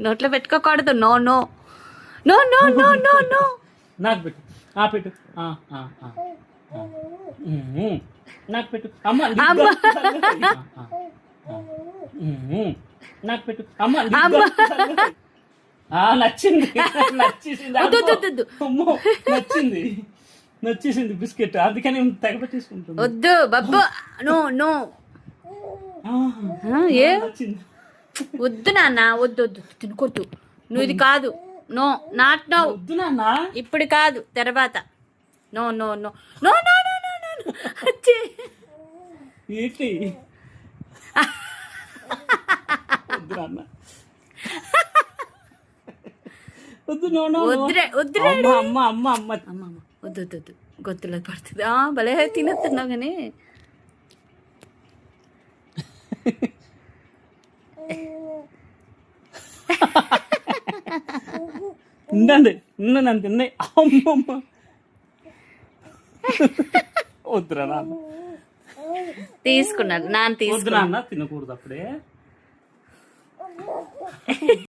నోట్లో పెట్టుకోకూడదు. No no no no no no no. నాకు పెట్టు, పెట్టు, నాకు పెట్టు. అమ్మ నాకు పెట్టు. అమ్మ నచ్చింది, నచ్చేసింది, నచ్చింది, నచ్చేసింది బిస్కెట్. అందుకని తెగ పెట్టేసుకుంటుంది. వద్దు బబ్బు. No no. ఏ వద్దు నాన్న, వద్దు వద్దు, తినకొద్దు. నువ్వు ఇది కాదు. No, not no. వద్దు నాన్న, ఇప్పుడు కాదు, తర్వాత. No no no no no no no no. వచ్చి ఏంటి? వద్దు నాన్న, వద్దు. నో నో, వద్దురే వద్దురే. అమ్మ అమ్మ అమ్మ అమ్మ వద్దు వద్దు వద్దు. గొత్తులో పడుతుంది. భలే తినేస్తున్నావు కానీ. ఉండండి, ఉన్నాను తిన్నాయి. అమ్మమ్మ వద్దురా నాన్న. తీసుకున్నాడు నాన్న, తీసుకున్నాను. నాన్న తినకూడదు అప్పుడే.